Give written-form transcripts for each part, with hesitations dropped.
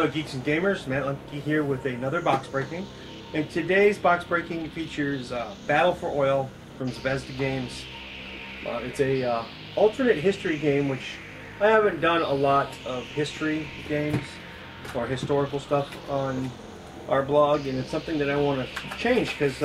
Hello Geeks and Gamers, Matt Lemke here with another box breaking. And today's box breaking features Battle for Oil from Zvezda Games. It's a alternate history game, which I haven't done a lot of history games or historical stuff on our blog, and it's something that I want to change because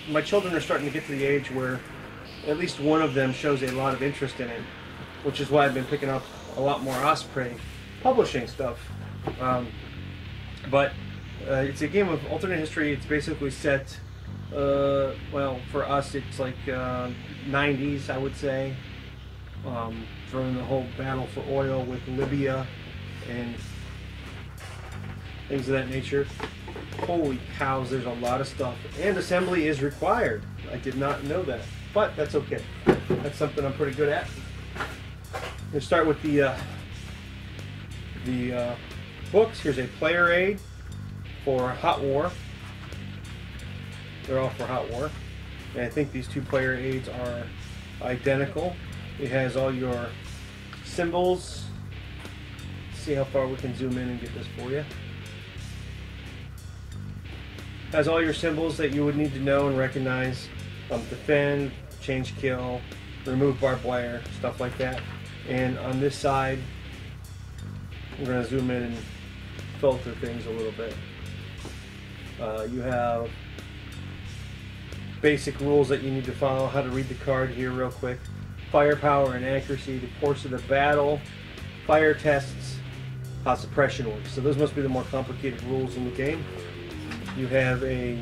my children are starting to get to the age where at least one of them shows a lot of interest in it, which is why I've been picking up a lot more Osprey publishing stuff. But it's a game of alternate history. It's basically set, well, for us it's like 90s, I would say, during the whole battle for oil with Libya and things of that nature. Holy cows, there's a lot of stuff, and assembly is required. I did not know that, but that's okay. That's something I'm pretty good at. We'll start with the books. Here's a player aid for Hot War. They're all for Hot War, and I think these two player aids are identical. It has all your symbols. Let's see how far we can zoom in and get this for you. Has all your symbols that you would need to know and recognize. Defend, change kill, remove barbed wire, stuff like that. And on this side, we're going to zoom in and filter things a little bit. You have basic rules that you need to follow, how to read the card here real quick. Firepower and accuracy, the course of the battle, fire tests, how suppression works. So those must be the more complicated rules in the game. You have a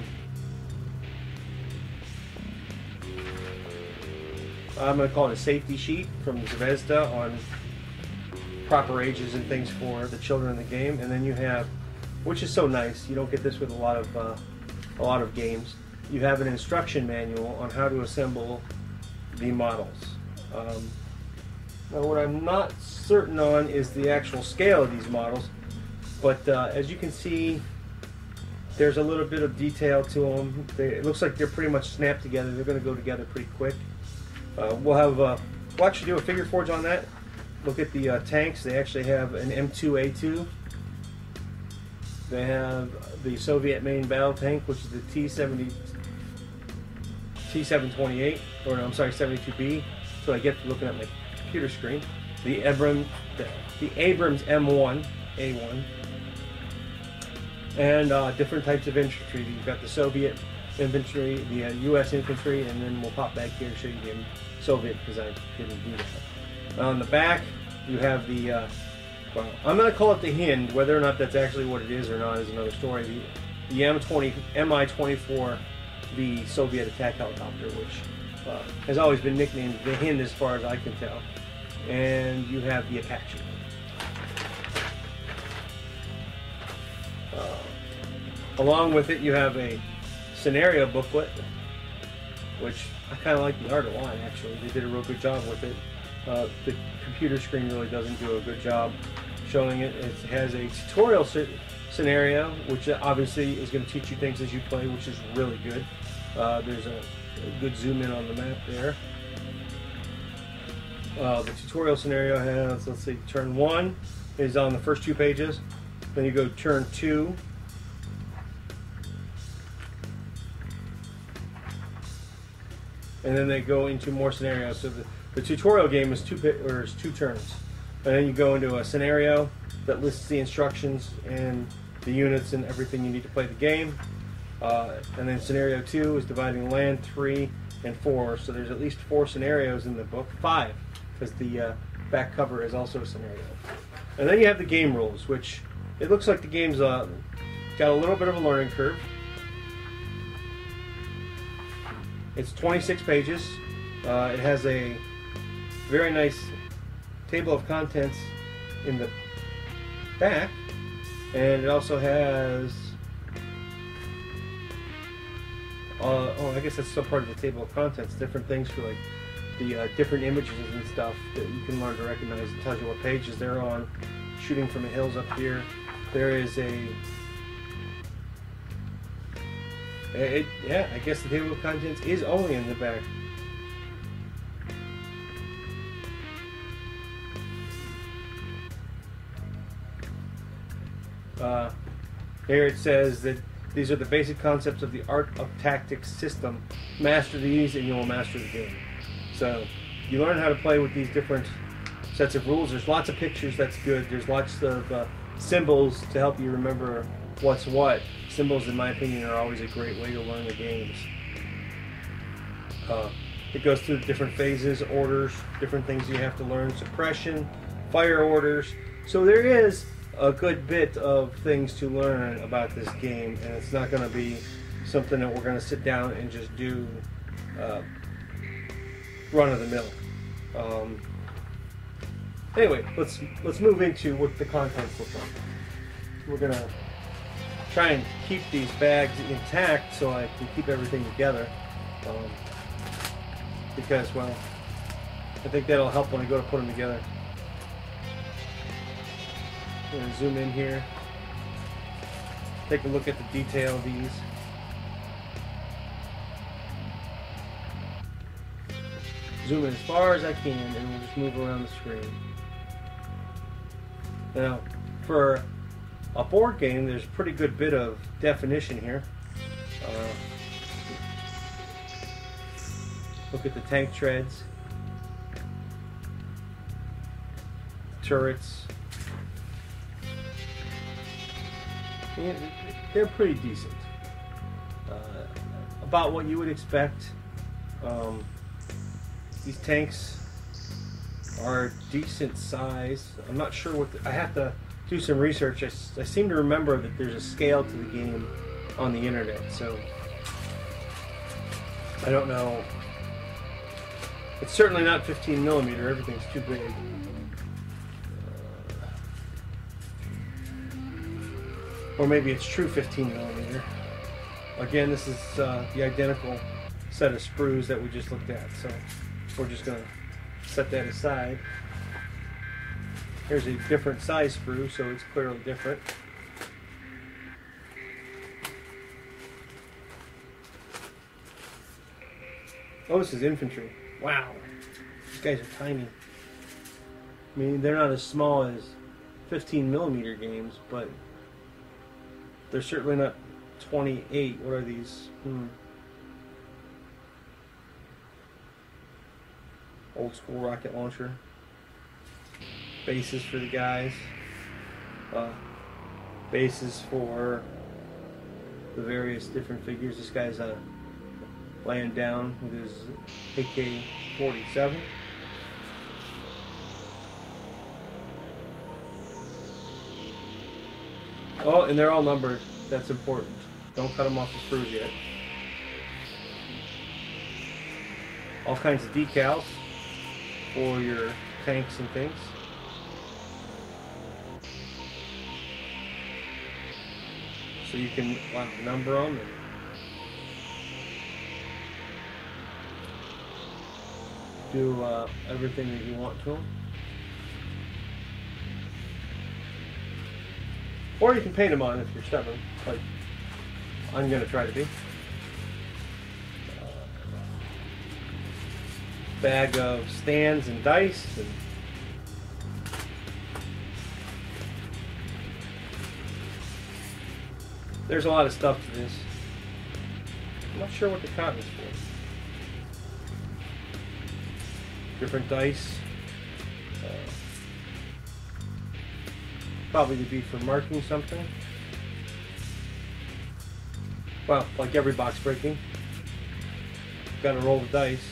I'm going to call it a safety sheet from Zvezda on proper ages and things for the children in the game, and then you have, which is so nice, you don't get this with a lot of games, you have an instruction manual on how to assemble the models. Now what I'm not certain on is the actual scale of these models, but as you can see, there's a little bit of detail to them. It looks like they're pretty much snapped together. They're going to go together pretty quick. We'll actually do a figure forge on that. Look at the tanks. They actually have an M2A2. They have the Soviet main battle tank, which is the T728, or no, I'm sorry, 72B. So I get looking at my computer screen. The Abrams M1 A1, and different types of infantry. You've got the Soviet infantry, the U.S. infantry, and then we'll pop back here to show you the Soviet because I didn't do that. On the back, you have the, well, I'm going to call it the Hind. Whether or not that's actually what it is or not is another story. The Mi-24, the Soviet attack helicopter, which has always been nicknamed the Hind as far as I can tell. And you have the Apache. Along with it, you have a scenario booklet, which I kind of like the art a lot, actually. They did a real good job with it. The computer screen really doesn't do a good job showing it. It has a tutorial scenario, which obviously is going to teach you things as you play, which is really good. There's a good zoom in on the map there. The tutorial scenario has, let's see, turn 1 is on the first 2 pages. Then you go turn 2. And then they go into more scenarios. So the tutorial game is two turns. And then you go into a scenario that lists the instructions and the units and everything you need to play the game. And then scenario 2 is dividing land 3 and 4. So there's at least 4 scenarios in the book. 5, because the back cover is also a scenario. And then you have the game rules, which it looks like the game's got a little bit of a learning curve. It's 26 pages. It has a very nice table of contents in the back, and it also has oh, I guess that's still part of the table of contents, different things for like the different images and stuff that you can learn to recognize. It tells you what pages they're on. Shooting from the hills up here. There is yeah, I guess the table of contents is only in the back. Here it says that these are the basic concepts of the art of tactics system. Master these and you will master the game. So you learn how to play with these different sets of rules. There's lots of pictures, that's good. There's lots of symbols to help you remember what's what. Symbols, in my opinion, are always a great way to learn the games. It goes through the different phases, orders, different things you have to learn, suppression, fire orders. So there is a good bit of things to learn about this game, and it's not going to be something that we're going to sit down and just do run of the mill. Anyway, let's move into what the contents look like. We're going to try and keep these bags intact so I can keep everything together. Because, well, I think that'll help when I go to put them together. I'm going to zoom in here. Take a look at the detail of these. Zoom in as far as I can and we'll just move around the screen. Now, for a board game, there's a pretty good bit of definition here. Look at the tank treads, turrets. Yeah, they're pretty decent. About what you would expect. These tanks are decent size. I'm not sure what I have to do some research. I seem to remember that there's a scale to the game on the internet, so I don't know. It's certainly not 15 millimeter. Everything's too big. Or maybe it's true 15 millimeter. Again, this is the identical set of sprues that we just looked at, so we're just going to set that aside. Here's a different size sprue, so it's clearly different. Oh, this is infantry. Wow, these guys are tiny. I mean, they're not as small as 15 millimeter games, but they're certainly not 28. What are these? Old school rocket launcher. Bases for the guys. Bases for the various different figures. This guy's laying down with his AK-47. Oh, and they're all numbered. That's important. Don't cut them off the sprues yet. All kinds of decals for your tanks and things. So you can number them. And do everything that you want to them. Or you can paint them on if you're stubborn, like I'm going to try to be. Bag of stands and dice. And there's a lot of stuff to this. I'm not sure what the cotton's for. Different dice. Probably to be for marking something. Well, like every box breaking. Gotta roll the dice.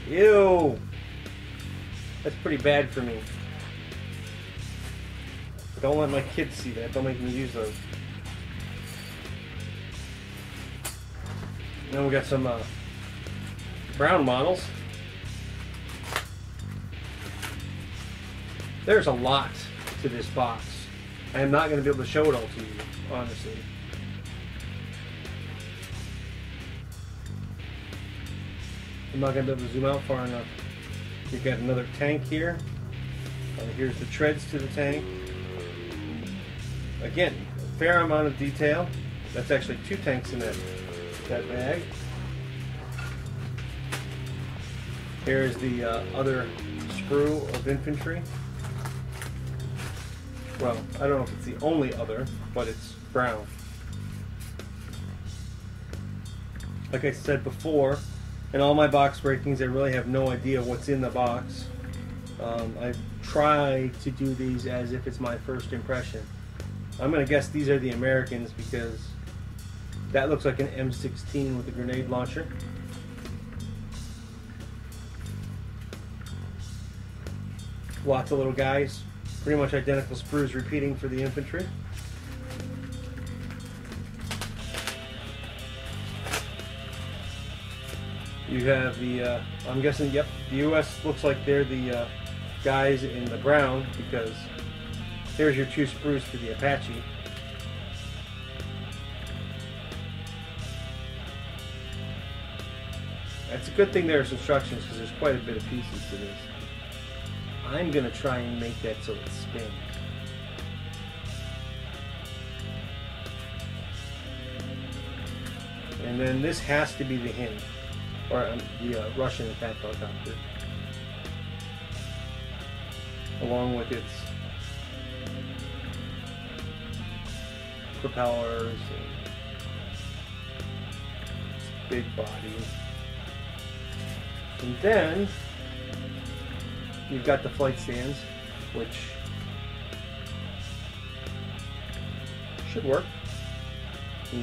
Ew! That's pretty bad for me. Don't let my kids see that. Don't make me use those. Then we got some brown models. There's a lot to this box. I am not going to be able to show it all to you, honestly. I'm not going to be able to zoom out far enough. You've got another tank here. Here's the treads to the tank. Again, a fair amount of detail. That's actually 2 tanks in that bag. Here's the other sprue of infantry. Well, I don't know if it's the only other, but it's brown. Like I said before, in all my box breakings, I really have no idea what's in the box. I try to do these as if it's my first impression. I'm going to guess these are the Americans because that looks like an M16 with a grenade launcher. Lots of little guys, pretty much identical sprues repeating for the infantry. You have the, I'm guessing, yep, the US looks like they're the guys in the brown because here's your 2 sprues for the Apache. It's a good thing there's instructions because there's quite a bit of pieces to this. I'm going to try and make that so it spins. And then this has to be the Hind, or the Russian attack helicopter, along with its propellers and its big body. And then you've got the flight stands, which should work. You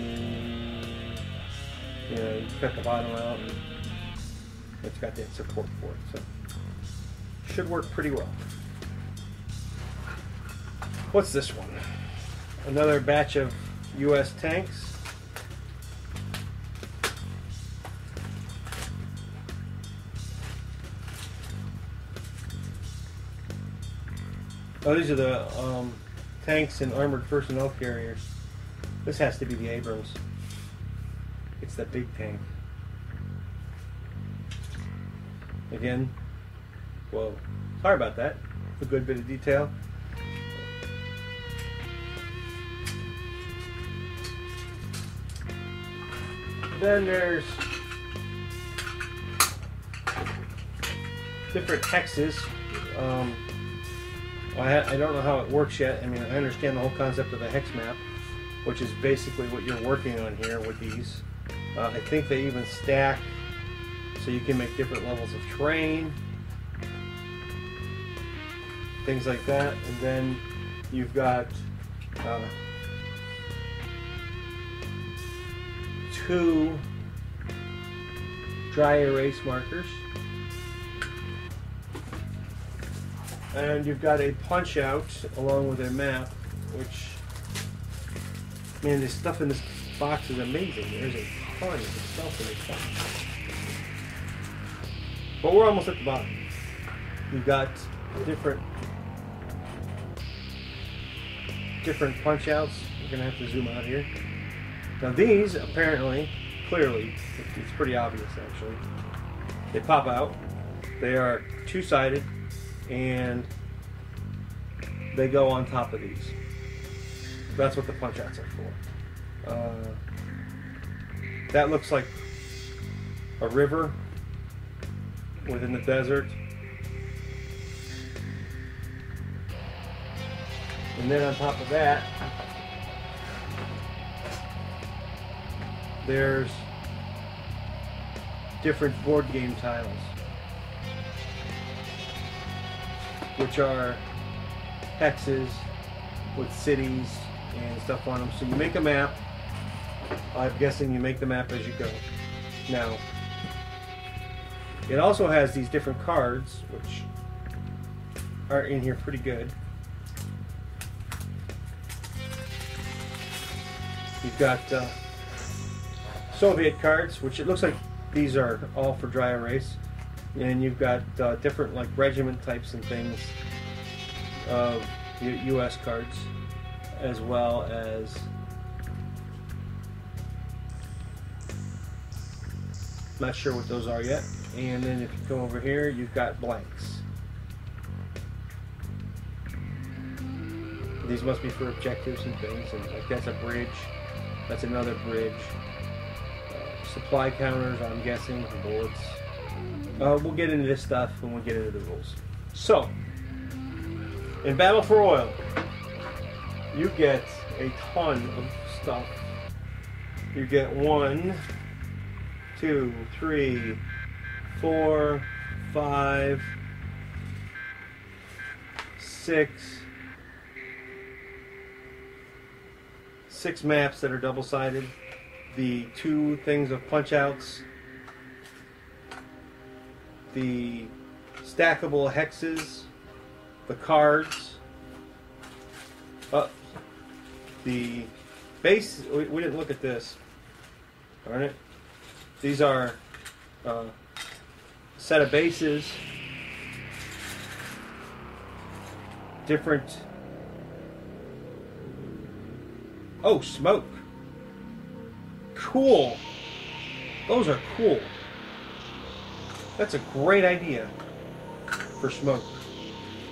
know, you cut the bottom out and it's got that support for it, so should work pretty well. What's this one? Another batch of US tanks. Oh, these are the tanks and armored personnel carriers. This has to be the Abrams. It's the big tank. Again, whoa, sorry about that. A good bit of detail. Then there's different hexes. I don't know how it works yet. I mean, I understand the whole concept of a hex map, which is basically what you're working on here with these. I think they even stack so you can make different levels of terrain, things like that. And then you've got 2 dry erase markers, and you've got a punch out along with a map, which, man, this stuff in this box is amazing. There's a ton of stuff in this box. But we're almost at the bottom. You've got different punch outs. We're gonna have to zoom out here. Now these, apparently, clearly, it's pretty obvious actually. They pop out. They are 2-sided, and they go on top of these. That's what the punch outs are for. That looks like a river within the desert. And then on top of that, there's different board game tiles, which are hexes with cities and stuff on them. So you make a map. I'm guessing you make the map as you go. Now, it also has these different cards, which are in here pretty good. You've got Soviet cards, which it looks like these are all for dry erase. And you've got different like regiment types and things of US cards, as well as not sure what those are yet. And then if you come over here, you've got blanks. These must be for objectives and things, and like that's a bridge, that's another bridge. Supply counters, I'm guessing, for bullets. We'll get into this stuff when we get into the rules. So, in Battle for Oil, you get a ton of stuff. You get 1, 2, 3, 4, 5, 6 maps that are double-sided, the 2 things of punch-outs, the stackable hexes, the cards, the base. We didn't look at this. Darn it. These are a set of bases, different. Oh, smoke. Cool. Those are cool. That's a great idea for smoke.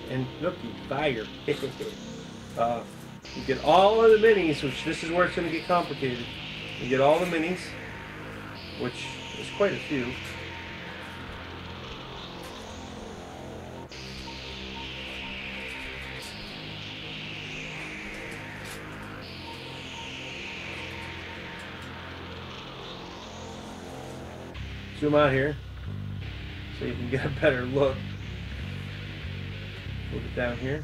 And looky, fire. You get all of the minis, which this is where it's going to get complicated. You get all the minis, which is quite a few. Zoom out here so you can get a better look. Move it down here.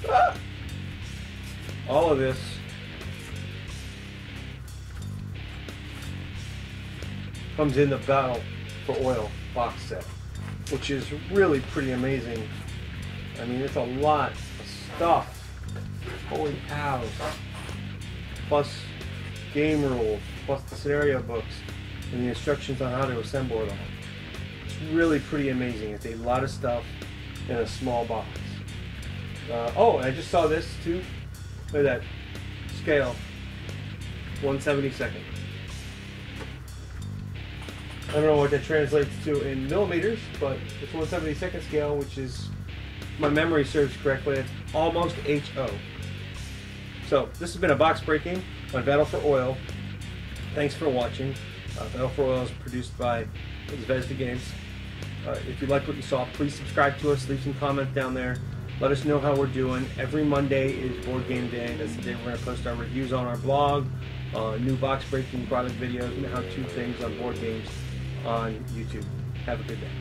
Ah! All of this comes in the Battle for Oil box set, which is really pretty amazing. I mean, it's a lot of stuff. Holy cows. Plus game rules, plus the scenario books, and the instructions on how to assemble it all. It's really pretty amazing. It's a lot of stuff in a small box. Oh, and I just saw this too. Look at that scale, 1/72. I don't know what that translates to in millimeters, but it's 1/72 scale, which is, if my memory serves correctly, it's almost HO. So this has been a box breaking on Battle for Oil. Thanks for watching. Battle for Oil is produced by Zvezda Games. If you liked what you saw, please subscribe to us. Leave some comments down there. Let us know how we're doing. Every Monday is Board Game Day. That's the day we're going to post our reviews on our blog, new box breaking product videos, and how-to things on board games on YouTube. Have a good day.